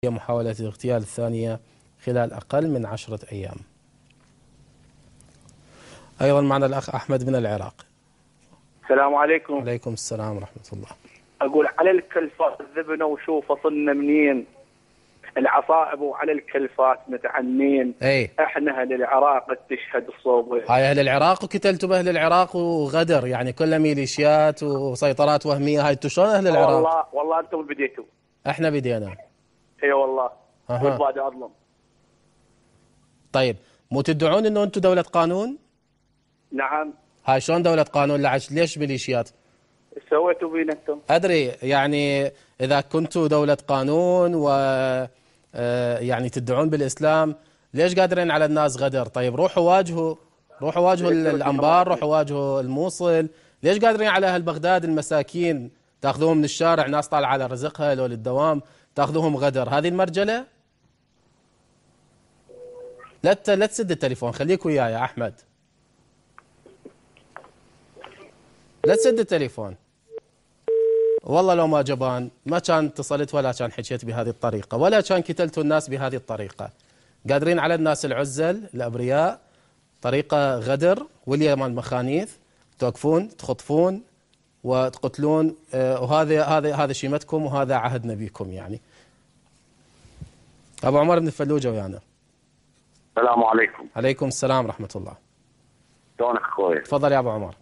هي محاولة الاغتيال الثانية خلال أقل من 10 أيام. أيضا معنا الأخ أحمد من العراق. السلام عليكم. عليكم السلام ورحمة الله. أقول على الكلفات ذبنا وشوف وصلنا منين العصائب، وعلى الكلفات متعنين. احنا اهل العراق تشهد الصوب. هاي اهل العراق وقتلتوا باهل العراق وغدر، يعني كلها ميليشيات وسيطرات وهميه. هاي انتم شلون اهل العراق؟ والله انتم بديتوا. احنا بدينا. اي والله. والبادي اظلم. طيب مو تدعون انه انتم دوله قانون؟ نعم. هاي شلون دوله قانون؟ ليش ميليشيات؟ سويتوا بينا انتم؟ ادري، يعني اذا كنتوا دوله قانون و يعني تدعون بالاسلام، ليش قادرين على الناس غدر؟ طيب روحوا واجهوا الانبار، روحوا واجهوا الموصل. ليش قادرين على اهل بغداد المساكين تاخذوهم من الشارع، ناس طالعه على رزقها لو للدوام، تاخذوهم غدر؟ هذه المرجله. لا تسد التليفون، خليك وياي يا احمد، لا تسد التليفون. والله لو ما جبان ما كان اتصلت ولا كان حكيت بهذه الطريقة ولا كان قتلتوا الناس بهذه الطريقة. قادرين على الناس العزل الأبرياء طريقة غدر وليا مال مخانيث، توقفون تخطفون وتقتلون. وهذا شيمتكم وهذا عهدنا بكم. يعني أبو عمر من الفلوجة ويانا. السلام عليكم. عليكم السلام ورحمة الله. شلونك اخوي؟ تفضل يا أبو عمر.